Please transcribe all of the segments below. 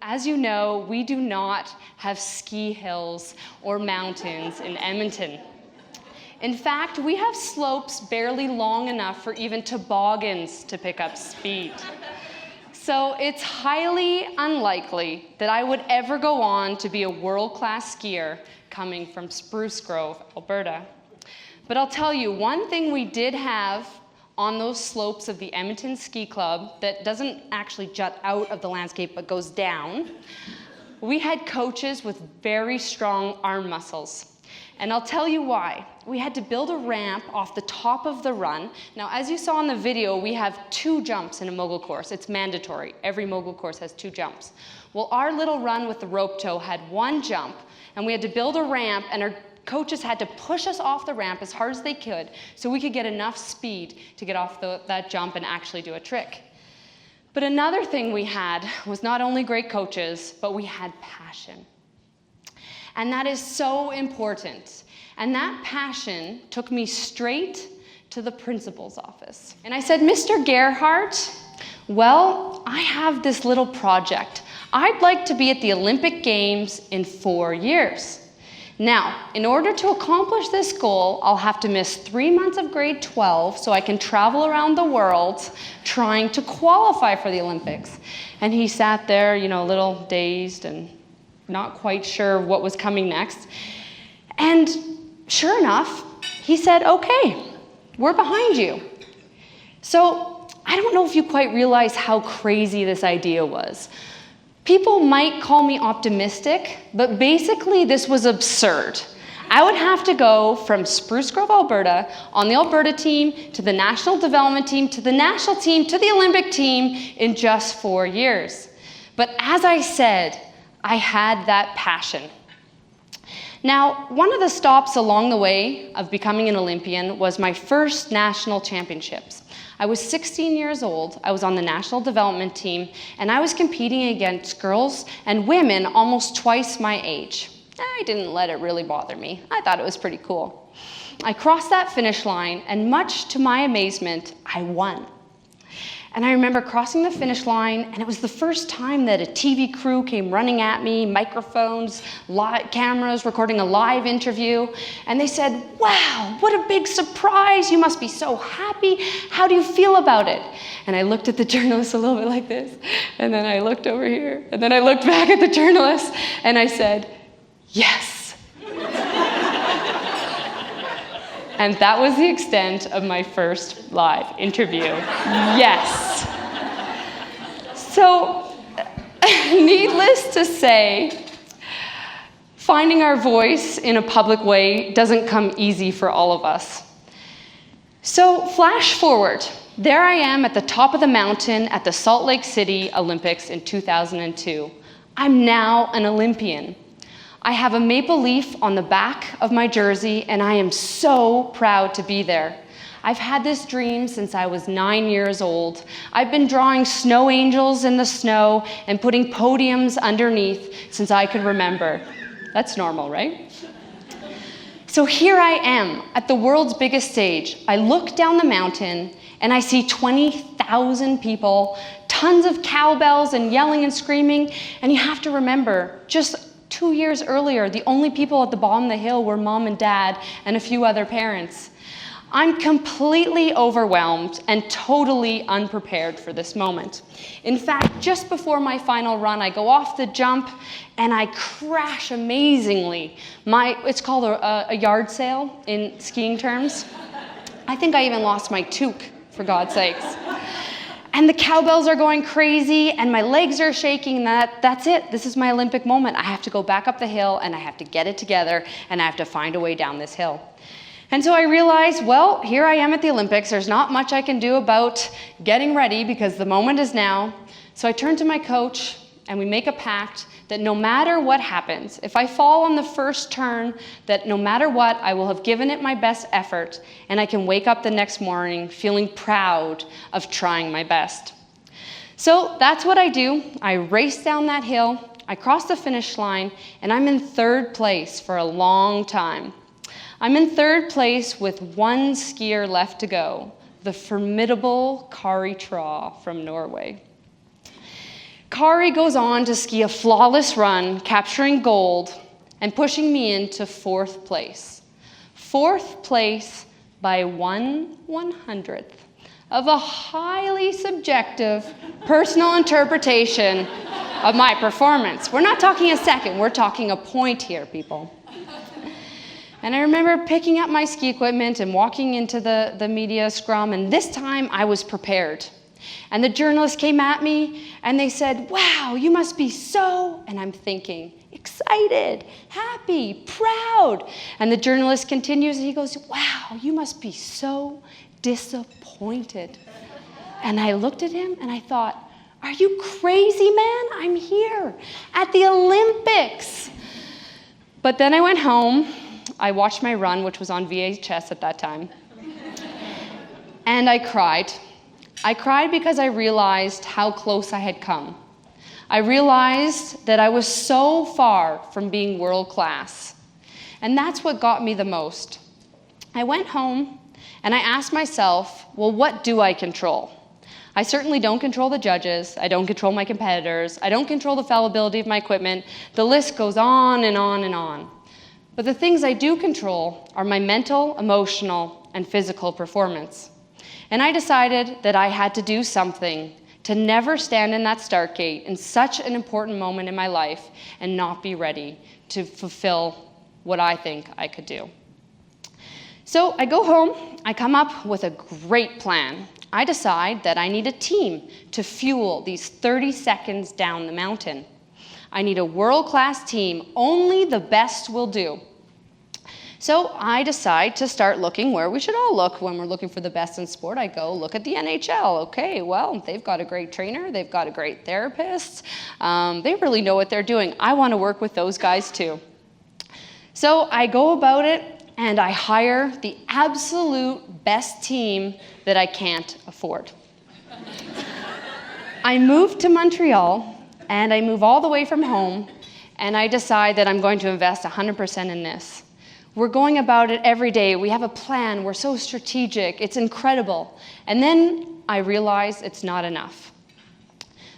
As you know, we do not have ski hills or mountains in Edmonton. In fact, we have slopes barely long enough for even toboggans to pick up speed. So it's highly unlikely that I would ever go on to be a world-class skier coming from Spruce Grove, Alberta. But I'll tell you, one thing we did have on those slopes of the Edmonton Ski Club that doesn't actually jut out of the landscape but goes down, we had coaches with very strong arm muscles. And I'll tell you why. We had to build a ramp off the top of the run. Now, as you saw in the video, we have 2 jumps in a mogul course. It's mandatory. Every mogul course has 2 jumps. Well, our little run with the rope tow had 1 jump, and we had to build a ramp, and our coaches had to push us off the ramp as hard as they could so we could get enough speed to get off that jump and actually do a trick. But another thing we had was not only great coaches, but we had passion. And that is so important. And that passion took me straight to the principal's office. And I said, Mr. Gerhardt, well, I have this little project. I'd like to be at the Olympic Games in 4 years. Now, in order to accomplish this goal, I'll have to miss 3 months of grade 12 so I can travel around the world trying to qualify for the Olympics. And he sat there, a little dazed and not quite sure what was coming next. And sure enough, he said, okay, we're behind you. So I don't know if you quite realize how crazy this idea was. People might call me optimistic, but basically this was absurd. I would have to go from Spruce Grove, Alberta, on the Alberta team, to the national development team, to the national team, to the Olympic team in just 4 years. But as I said, I had that passion. Now, one of the stops along the way of becoming an Olympian was my first national championships. I was 16 years old, I was on the national development team, and I was competing against girls and women almost twice my age. I didn't let it really bother me. I thought it was pretty cool. I crossed that finish line, and much to my amazement, I won. And I remember crossing the finish line, and it was the first time that a TV crew came running at me, microphones, cameras, recording a live interview. And they said, wow, what a big surprise. You must be so happy. How do you feel about it? And I looked at the journalist a little bit like this, and then I looked over here, and then I looked back at the journalist, and I said, yes. And that was the extent of my first live interview. Yes. So, needless to say, finding our voice in a public way doesn't come easy for all of us. So, flash forward. There I am at the top of the mountain at the Salt Lake City Olympics in 2002. I'm now an Olympian. I have a maple leaf on the back of my jersey, and I am so proud to be there. I've had this dream since I was 9 years old. I've been drawing snow angels in the snow and putting podiums underneath since I could remember. That's normal, right? So here I am at the world's biggest stage. I look down the mountain and I see 20,000 people, tons of cowbells and yelling and screaming, and you have to remember, just 2 years earlier, the only people at the bottom of the hill were mom and dad and a few other parents. I'm completely overwhelmed and totally unprepared for this moment. In fact, just before my final run, I go off the jump and I crash amazingly. It's called a yard sale in skiing terms. I think I even lost my toque, for God's sakes. And the cowbells are going crazy, and my legs are shaking. That's it. This is my Olympic moment. I have to go back up the hill, and I have to get it together, and I have to find a way down this hill. And so I realized, well, here I am at the Olympics. There's not much I can do about getting ready because the moment is now. So I turn to my coach, and we make a pact that no matter what happens, if I fall on the first turn, that no matter what, I will have given it my best effort, and I can wake up the next morning feeling proud of trying my best. So that's what I do. I race down that hill, I cross the finish line, and I'm in 3rd place for a long time. I'm in 3rd place with 1 skier left to go, the formidable Kari Tra from Norway. Kari goes on to ski a flawless run, capturing gold and pushing me into 4th place. 4th place by 1/100th of a highly subjective personal interpretation of my performance. We're not talking a second, we're talking a point here, people. And I remember picking up my ski equipment and walking into the media scrum, and this time I was prepared. And the journalists came at me and they said, "Wow, you must be so," and I'm thinking, excited, happy, proud. And the journalist continues and he goes, "Wow, you must be so disappointed." And I looked at him and I thought, "Are you crazy, man? I'm here at the Olympics." But then I went home, I watched my run, which was on VHS at that time, and I cried. I cried because I realized how close I had come. I realized that I was so far from being world class. And that's what got me the most. I went home and I asked myself, well, what do I control? I certainly don't control the judges. I don't control my competitors. I don't control the fallibility of my equipment. The list goes on and on and on. But the things I do control are my mental, emotional, and physical performance. And I decided that I had to do something to never stand in that start gate in such an important moment in my life and not be ready to fulfill what I think I could do. So I go home, I come up with a great plan. I decide that I need a team to fuel these 30 seconds down the mountain. I need a world-class team, only the best will do. So I decide to start looking where we should all look when we're looking for the best in sport. I go look at the NHL. Okay, well, they've got a great trainer. They've got a great therapist. They really know what they're doing. I want to work with those guys too. So I go about it and I hire the absolute best team that I can't afford. I move to Montreal and I move all the way from home and I decide that I'm going to invest 100% in this. We're going about it every day. We have a plan. We're so strategic. It's incredible. And then I realize it's not enough.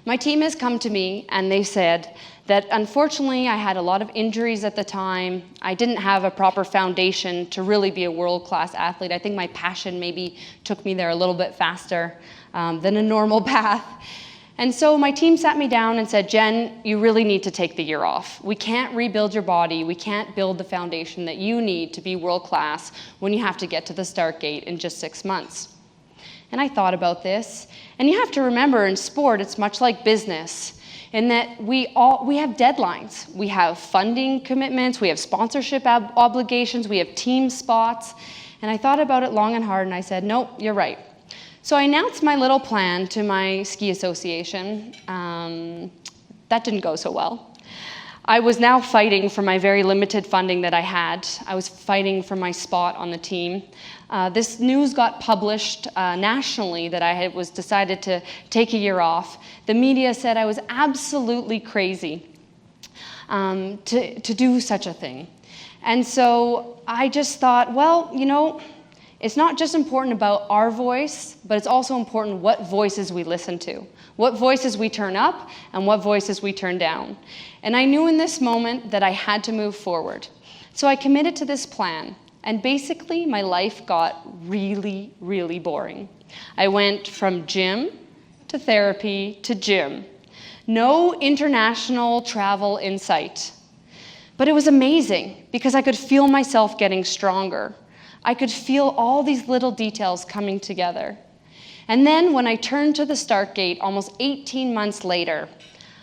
My team has come to me and they said that unfortunately I had a lot of injuries at the time. I didn't have a proper foundation to really be a world-class athlete. I think my passion maybe took me there a little bit faster than a normal path. And so my team sat me down and said, "Jen, you really need to take the year off. We can't rebuild your body. We can't build the foundation that you need to be world class when you have to get to the start gate in just 6 months." And I thought about this. And you have to remember in sport, it's much like business in that we have deadlines. We have funding commitments. We have sponsorship obligations. We have team spots. And I thought about it long and hard and I said, "Nope, you're right." So I announced my little plan to my ski association. That didn't go so well. I was now fighting for my very limited funding that I had. I was fighting for my spot on the team. This news got published nationally that I was decided to take a year off. The media said I was absolutely crazy to do such a thing. And so I just thought, well, you know, it's not just important about our voice, but it's also important what voices we listen to, what voices we turn up, and what voices we turn down. And I knew in this moment that I had to move forward. So I committed to this plan, and basically my life got really, really boring. I went from gym to therapy to gym. No international travel in sight. But it was amazing because I could feel myself getting stronger. I could feel all these little details coming together. And then when I turned to the start gate almost 18 months later,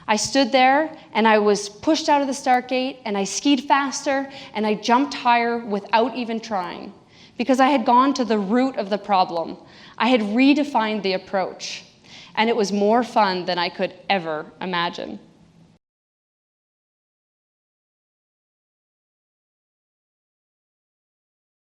I stood there and I was pushed out of the start gate and I skied faster and I jumped higher without even trying because I had gone to the root of the problem. I had redefined the approach and it was more fun than I could ever imagine.